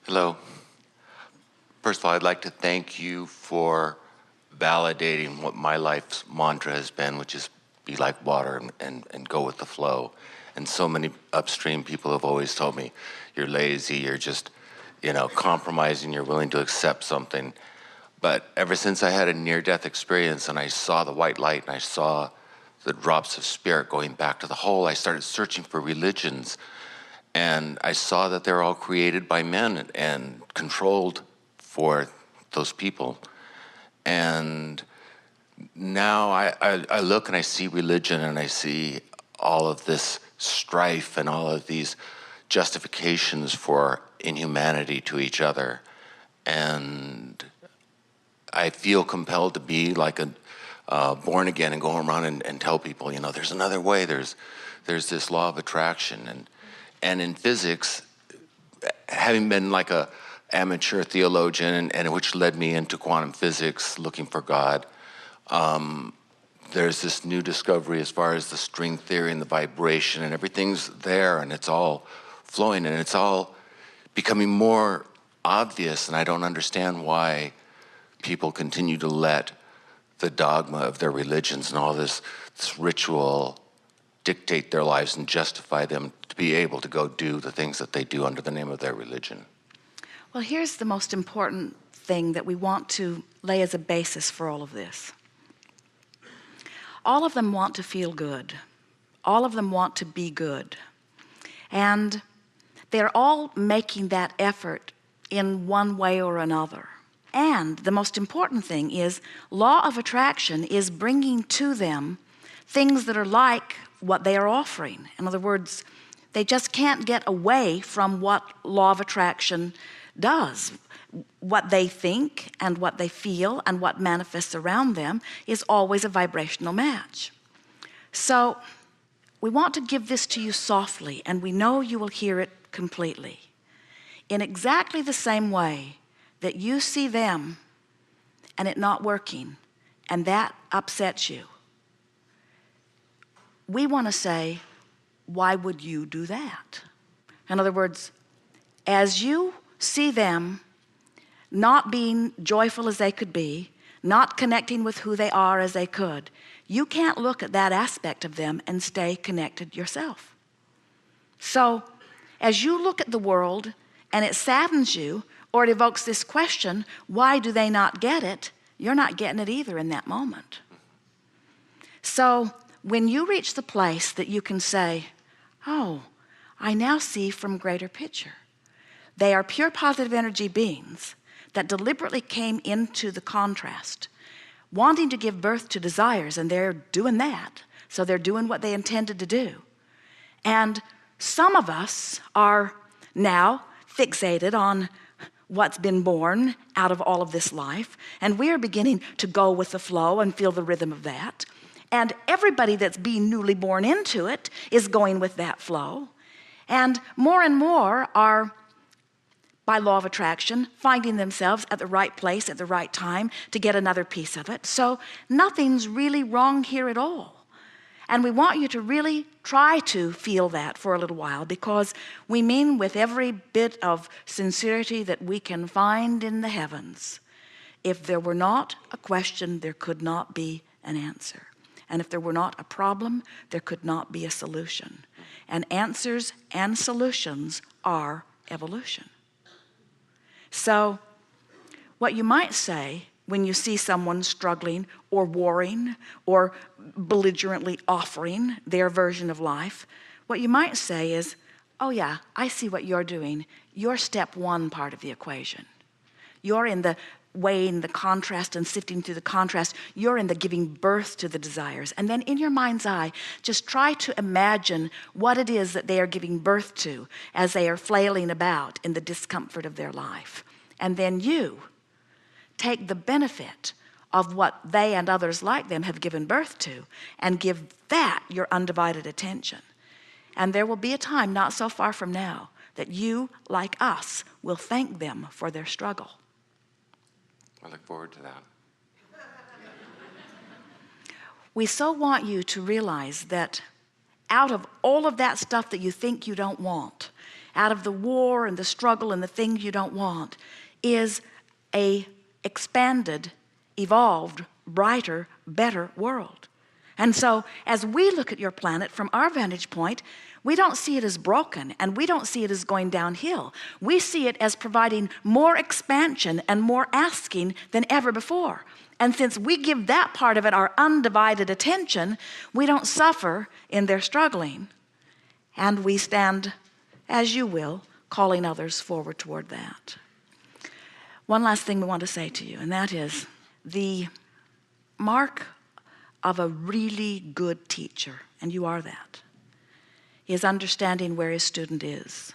Hello. First of all, I'd like to thank you for validating what my life's mantra has been, which is be like water and go with the flow. And so many upstream people have always told me, you're lazy, you're just, compromising, you're willing to accept something. But ever since I had a near-death experience and I saw the white light and I saw the drops of spirit going back to the whole, I started searching for religions. And I saw that they're all created by men and controlled for those people. And now I look and I see religion and I see all of this strife and all of these justifications for inhumanity to each other. And I feel compelled to be like a born again and go around and tell people, there's another way. There's this law of attraction. And in physics, having been like a amateur theologian, and which led me into quantum physics, looking for God, there's this new discovery as far as the string theory and the vibration, and everything's there, and it's all flowing, and it's all becoming more obvious, and I don't understand why people continue to let the dogma of their religions and all this ritual dictate their lives and justify them to be able to go do the things that they do under the name of their religion. Well, here's the most important thing that we want to lay as a basis for all of this. All of them want to feel good. All of them want to be good. And they're all making that effort in one way or another. And the most important thing is law of attraction is bringing to them things that are like what they are offering. In other words, they just can't get away from what law of attraction does. What they think and what they feel and what manifests around them is always a vibrational match. So we want to give this to you softly, and we know you will hear it completely. In exactly the same way that you see them and it not working, and that upsets you, we want to say, why would you do that? In other words, as you see them not being joyful as they could be, not connecting with who they are as they could, you can't look at that aspect of them and stay connected yourself. So as you look at the world and it saddens you, or it evokes this question, why do they not get it? You're not getting it either in that moment. So when you reach the place that you can say, oh, I now see from greater picture. They are pure positive energy beings that deliberately came into the contrast, wanting to give birth to desires, and they're doing that. So they're doing what they intended to do. And some of us are now fixated on what's been born out of all of this life, and we're beginning to go with the flow and feel the rhythm of that. And everybody that's being newly born into it is going with that flow. And more are, by law of attraction, finding themselves at the right place at the right time to get another piece of it. So nothing's really wrong here at all. And we want you to really try to feel that for a little while, because we mean with every bit of sincerity that we can find in the heavens, if there were not a question, there could not be an answer. And if there were not a problem, there could not be a solution. And answers and solutions are evolution. So what you might say when you see someone struggling or warring or belligerently offering their version of life, what you might say is, oh yeah, I see what you're doing. You're step one part of the equation. You're in the weighing the contrast and sifting through the contrast. You're in the giving birth to the desires. And then in your mind's eye, just try to imagine what it is that they are giving birth to as they are flailing about in the discomfort of their life. And then you take the benefit of what they and others like them have given birth to and give that your undivided attention. And there will be a time not so far from now that you, like us, will thank them for their struggle. I look forward to that. We so want you to realize that out of all of that stuff that you think you don't want, out of the war and the struggle and the things you don't want is a expanded, evolved, brighter, better world. And so as we look at your planet from our vantage point, we don't see it as broken, and we don't see it as going downhill. We see it as providing more expansion and more asking than ever before. And since we give that part of it our undivided attention, we don't suffer in their struggling. And we stand, as you will, calling others forward toward that. One last thing we want to say to you, and that is the mark of a really good teacher, and you are that, is understanding where his student is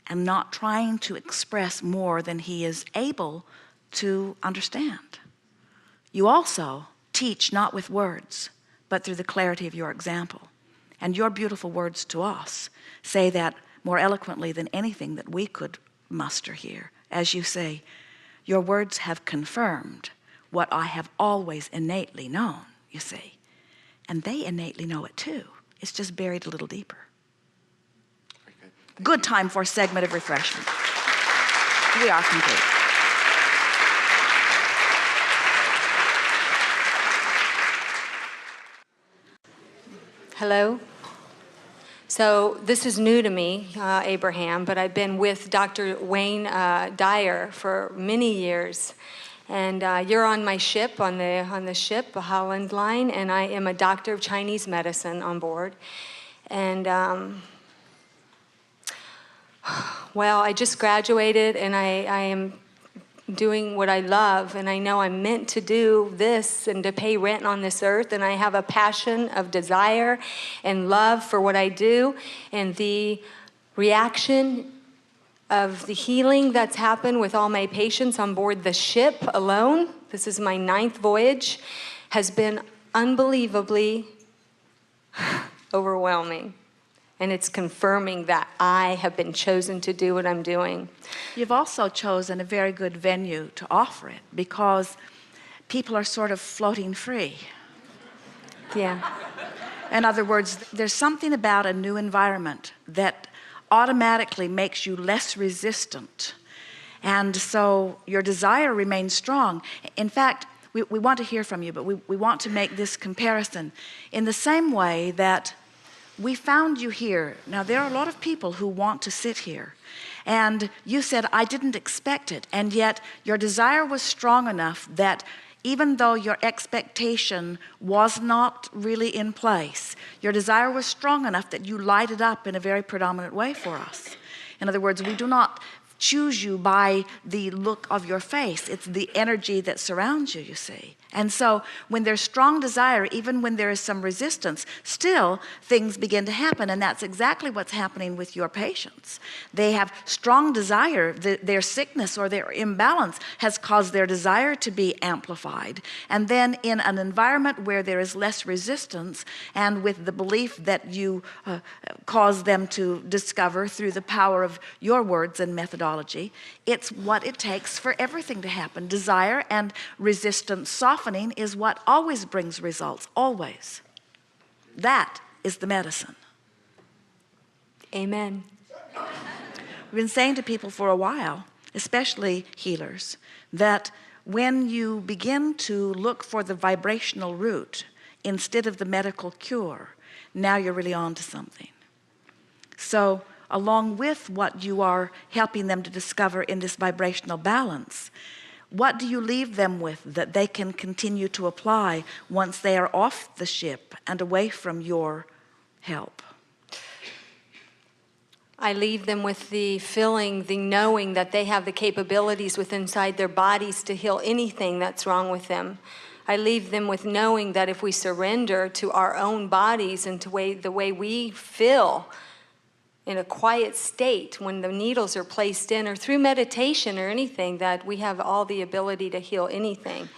and not trying to express more than he is able to understand. You also teach not with words, but through the clarity of your example. And your beautiful words to us say that more eloquently than anything that we could muster here. As you say, your words have confirmed what I have always innately known, you see. And they innately know it too. It's just buried a little deeper. Good time for a segment of refreshment. We are complete. Hello. So this is new to me, Abraham, but I've been with Dr. Wayne Dyer for many years. And you're on my ship, on the ship, the Holland Line, and I am a doctor of Chinese medicine on board. And well, I just graduated, and I am doing what I love, and I know I'm meant to do this and to pay rent on this earth, and I have a passion of desire and love for what I do, and the reaction of the healing that's happened with all my patients on board the ship alone, this is my 9th voyage, has been unbelievably overwhelming. And it's confirming that I have been chosen to do what I'm doing. You've also chosen a very good venue to offer it because people are sort of floating free. Yeah. In other words, there's something about a new environment that automatically makes you less resistant. And so your desire remains strong. In fact, we want to hear from you, but we want to make this comparison in the same way that we found you here. Now, there are a lot of people who want to sit here. And you said, I didn't expect it. And yet your desire was strong enough that even though your expectation was not really in place, your desire was strong enough that you lighted up in a very predominant way for us. In other words, we do not choose you by the look of your face. It's the energy that surrounds you, you see. And so when there's strong desire, even when there is some resistance, still things begin to happen. And that's exactly what's happening with your patients. They have strong desire. Their sickness or their imbalance has caused their desire to be amplified. And then in an environment where there is less resistance, and with the belief that you cause them to discover through the power of your words and methodology, it's what it takes for everything to happen. Desire and resistance softening is what always brings results, always. That is the medicine. Amen. We've been saying to people for a while, especially healers, that when you begin to look for the vibrational root instead of the medical cure, now you're really on to something. So along with what you are helping them to discover in this vibrational balance, what do you leave them with that they can continue to apply once they are off the ship and away from your help? I leave them with the feeling, the knowing that they have the capabilities within inside their bodies to heal anything that's wrong with them. I leave them with knowing that if we surrender to our own bodies and to the way we feel in a quiet state when the needles are placed in, or through meditation or anything, that we have all the ability to heal anything.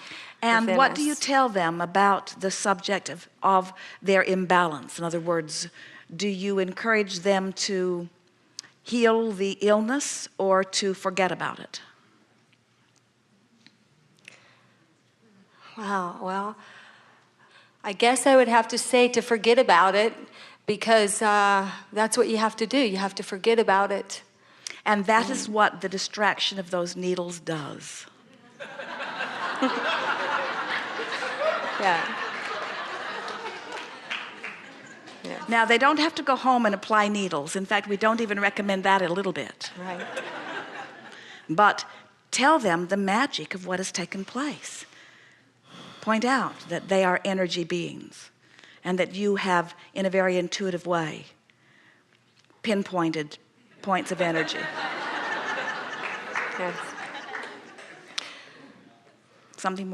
And what do you tell them about the subject of their imbalance? In other words, do you encourage them to heal the illness or to forget about it? Wow, well, I guess I would have to say to forget about it, because that's what you have to do. You have to forget about it. And that is what the distraction of those needles does. Yeah. Yeah. Now, they don't have to go home and apply needles. In fact, we don't even recommend that a little bit. Right. But tell them the magic of what has taken place. Point out that they are energy beings and that you have, in a very intuitive way, pinpointed points of energy. Yes. Something more?